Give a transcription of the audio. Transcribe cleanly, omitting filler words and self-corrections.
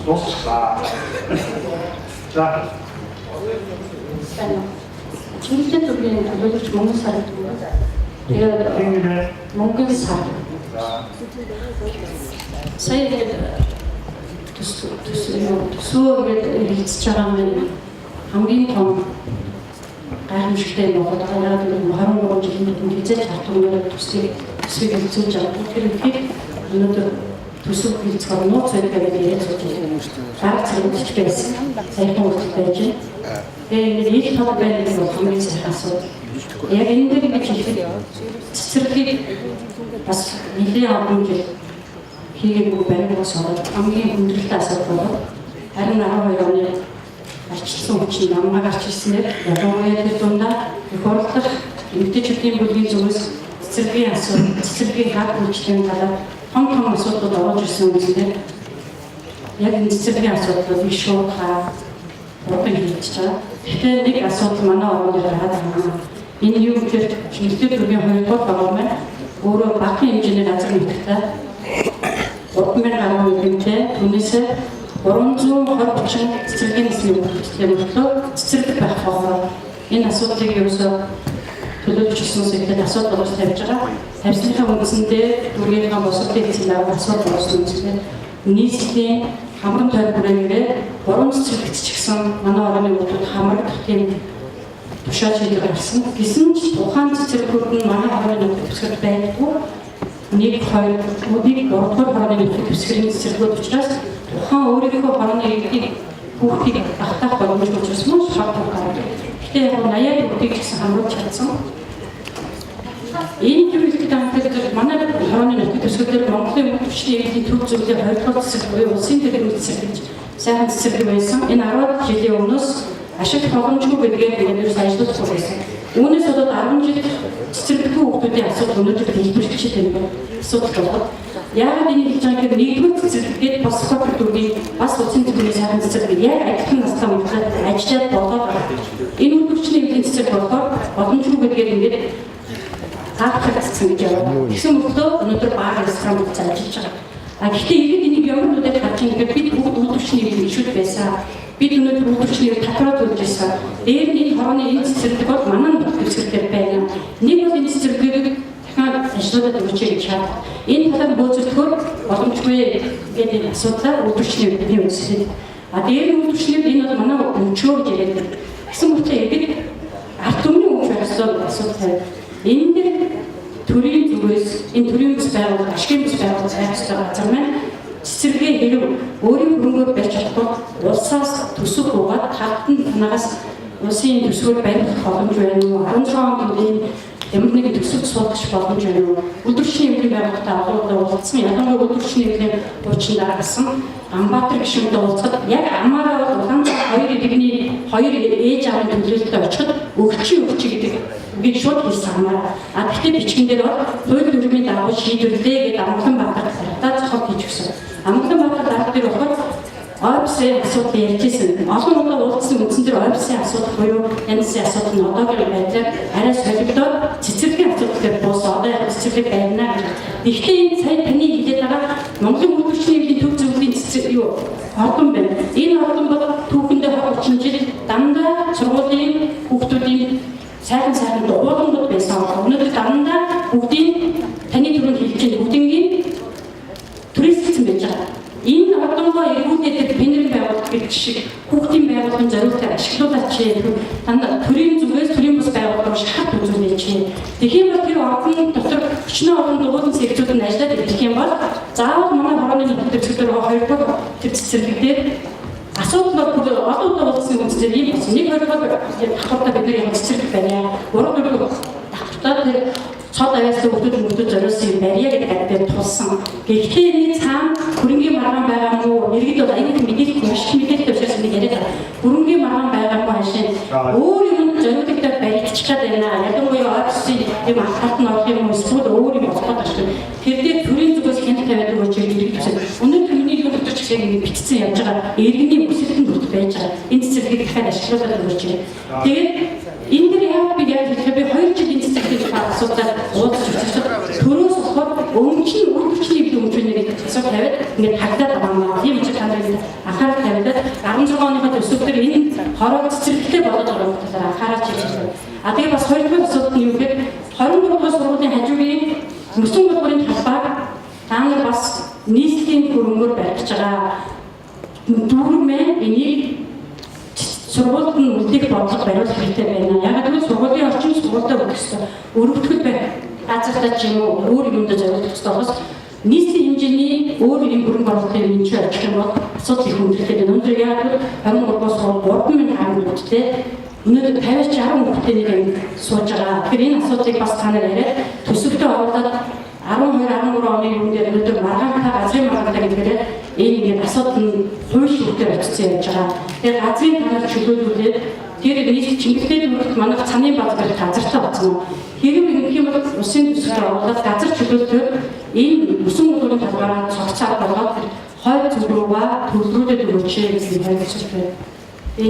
дуусчлаа. За. Чиглэлтэй төрлийн төлөөлөгч мөнгөн сар гэдэг. Тэгээд мөнгөн сар. Сая төсөөлөд хэлцэж байгаа юм хамгийн том гайхамшигтай Монгол яагаад гэвэл 23 жилийн хязгаар хатгамаар төсвийг хэлцүүлж байгаа. Тэр ихийг өнөөдөр төсөв хэлцэх нууц байдаг гэдэг яриад сууж байгаа. Гарц хэрэгжиж байсан. Саяхан үйлдэл байж байна. Тэгээд их тод байдаг нь хамгийн сайхан асуудал. Яг энэ дээр ингэж хэлэхэд цэцэрлэгийг бас нэлээд олон жил хийгээгүй байгаагаас болоод хамгийн хүндрэлтэй асуудал бол харин 12 оны арчилсан хүчин намайг гарч ирснээр ялангуяа тэр дундаа их орлох эмэгтэйчүүдийн бүлгийн зүгээс цэцэрлэгийн асуудал, цэцэрлэгийн хаад үйлчлэгийн талаар том асуудлууд орж ирсэн үедээ яг энэ цэцэрлэгийн асуудлыг их шуурхаа уран хэлж байгаа. Гэхдээ нэг асуудал манай орнд гараад байна. Энэ юу гэхээр эмэгтэй төрлийн 2 дугаар програм өөрөө багахан хэмжээний газар нутагтай 3000 гаруй хэмжээ түүнээсээ 320 цэцэрлэгийн нэсний үйлчлэлээр цэцэрлэг байх болоо. Энэ асуудлыг ерөөсөө төлөвлөж өгснөөс ихтэй асуудал болж тавьж байгаа. Тавьсныхаа үндсэндээ дүргийнхаа босолтын эзэн асуудал болсон үндсээр нийслэлийн хамран тойр бүрээрээ 3 цэцэрлэгч ч гэсэн манай орны хүмүүс хамрагдах тийм тушаал шийдвэр гарсан. Гэсэн ч тухайн цэцэрлэгүүд нь манай орны хүмүүс төсгөл байдаггүй. 1, 2, 3 дугаар хорооны төсвийн цэцэрлэгүүд учраас тухайн өөрийнхөө хорооны иргэдийг хүүхдийг багтаах боломжтой учраас маш хавтар гардаг. Гэхдээ яг 80-аад хүүхдийг гэсэн хамруулж чадсан. Энэ зүйлийг дамжуулаад манай хорооны төсвөлдөр Монголын өвчтний иргэдийн төв зүйлээ 20 дугаар цэцэрлэг буюу улсын төрийн цэцэрлэг сайхан цэцэрлэг байсан. Энэ 10 жилийн өмнөөс ашиг боломжгүй гэдгээр биднээс ажиллаж байсан. Үүнээс болоод 10 жил цэцэрлэггүй хүүхдүүдийн асуудал өнөөдөр хэлбэрчтэй юм байна. Асуудал болоод яагаад энэ хэлж байгаа гэхээр нэгдүгээр цэцэрлэгээд бас хотод дүргийн бас улсын төрийн сайхан цэцэрлэг яг адилхан настай хүмүүсээр ажиллаад болоод энэ үйлдвэрчний эвлийн цэцэрлэг болохоор боломжгүй гэдгээр ингээд таахагцсан гэж яваа. Тэгсэн мөртөө өнөөдөр бага ресторан хийж ажиллаж байгаа. Гэхдээ иргэд энийг ямар нүдэд харж байгаа гэхээр бид бүгд үйлдвэрчний эвлийн гишүүд байсан. Бид өнөөдөр үйлдвэрчний татвараа төлж байсан. Дээр нь энэ хорооны энэ цэцэрлэг бол манай цэцэрлэг байна. Нэг бол энэ цэцэрлэгийг дахиад ажиллаад өгч гэж шаард. Энэ талаар бөөцөлтгөр боломжгүй гэдэг асуудлаар үйлдвэрчний эвлийн үүсгэв. Дээр нь үйлдвэрчний энэ бол манай өмчөө гэж яриад. Гэсэн мөртөө иргэд ард түмний өмч асуудал энэ дээр төрийн зүгээс энэ төрийн бүс байгууллага, ашигын бүс байгууллага сайжруулах газар маань цэцэрлэгээ хэрэг өөрийн хөрөнгөөр барьж чадахгүй улсаас төсөв угаад хатан танаас улсын төсвөөр барих боломж байна уу? 16 онд ямар нэгэн төсөв суулгах боломж байна уу? Үйлдвэрчний эвлийн байгууллагатай олонлоо уулзсан. Ялангуяа үйлдвэрчний эвлийн хуучин дараасан Амбатар гишүүнтэй уулзахад яг амаараа бол Улаанбаатар 2 иргэний 2 ээж аавын төлөөлөлтөд очиход өгчий гэдэг би шууд хэлсэн амаараа. Гэхдээ бичгэн дээр бол хууль дүрмийн дагуу шийдвэрлэе гэдэг Улаанбаатар цартаа зохиол хийж өгсөн. Улаанбаатар дарга дээр болохоор ОБС-ийн асуудал ярьжсэн. Олон удаа уулзсан үндсэн дээр ОБС-ийн асуудал буюу янзын асуудал нь одоогийн байдлаар арай солигдоод цэцэрлэгийн асуудал дээр буусаа одоо яг цэцэрлэг байна гэж. Гэхдээ энэ сая таны хэлээд байгаа Монголын үйлдвэрчний эвлийн төв зөвлөлийн цэцэрлэг юу? Ордон байна. Энэ ордон бол түүхэндээ 30 жил дандаа сургуулийн хүүхдүүдийн сайхан дуулангууд байсан. Өнөөдөр дандаа бүгдийн таны түрүүнд хэлж байгаа бүгдийн туристчсан байж байгаа. Энэ ордонгоо эргүүлээд пенерийн байгууллага гэдэг шиг хүүхдийн байгууллагын зорилтыг ашиглуулаач. Дандаа төрийн зүгээс төрийн бус байгууллага шахаад үзүүлээч. Тэгэх юм бол тэр ордон дотор өчнөө олон дуулан сэргүүцүүд нь ажиллаад ирэх юм бол заавал манай хорооны төсвөлдөр 2 дугаар тэр цэцэрлэгдээ асуудал бол олон удаа уулзсан үндэслэр ийм болсон. 1 2 давхартаа бид нар яг цэцэрлэг байна. 3 4 давхартаа тэр цод авьяас хүмүүс зориулсан юм барья гэдэг адил тулсан. Гэхдээ энэ цаана хөрөнгийн маргаан байгаа мó иргэд бол аягүй мэдээлэл маш их мэдээлэл өчөөс нэг яриад байгаа. Хөрөнгийн маргаан байгаа мó хашаа өөр юм зориулагдаад баригдчих чад байна. Ялангуяа офисын юм ахалт нь орох юм эсвэл өөр юм болох гэдэг. Тэр дээр төрийн зүгээс хяналт тавиад өгч иргэд төсөв. Өнөөдөр миний юу гэдэг чиг ингэ бичсэн явж байгаа. Иргэний хүсэлтэн бүрт байж байгаа. Энэ цэцэрлэгийг дахиад ашиглуулаад өгч ирээ. Тэгээд энэ дээр яг би яаж хэлэхэд би 2 жилийн цэцэрлэгийг асуудал уулзч үзсэн. Төрөөс болохоор өмчний үйлдвэрчний эвлийн өмчнийг асуу тавиад ингээд хагдаад байгаа юм. Тийм ч та нарыг 16 оныхоо төсөвдөр энэ хороо цэцэрлэгтэй болоод байгаа юм талаар анхаарч ирсэн. А тэгээ бас хоёрдугаар асуудал нь юу гэхээр 23 дугаар сургуулийн хажуугийн мөсөн гурвын талбайг та нар бас нийслэлийн хөрөнгөөр барьж байгаа. Дүүрмээ энийг сургуульд нь үлдээх бодлого бариулах хэрэгтэй байна. Яг гэвэл сургуулийн орчин сургуультай өгөх ёстой. Өргөдөхөд байх газартаа ч юм уу өөр юмд зориулах ёстой болохоос нийслэлийн хэмжээний өөр юм хөрөнгө оруулалтын хэмжээ ажиллах юм бол асуудал их хүндрэлтэй байна. Өнөөдөр яг 23-аас 3000 харамгуудтэй өнөөдөр 50-60 хүүхдтэй нэг юм сууж байгаа. Тэгэхээр энэ асуудлыг бас та нар яриад төсөвтөө оруулаад 12-13 оны юм дээр өнөөдөр маргаантай газрын маргаантай гэдгээр энэ ингээд асуудал нь хууль шүүхтээр очсон явж байгаа. Тэгэхээр газрын танаар чөлөөлүүлээд тэр нийт Чингэлтэй дүүрэгт манайх цаны баз гэх газартаа болсон. Хэрэг ингэх юм бол усын төсөвтөө оруулаад газар чөлөөлтөөр энэ мөсөн гурвын талбараа цогцоод болоод хойд зүг рүүгээ төлөвлөлөд өгөөч гэсэн хэлж байна.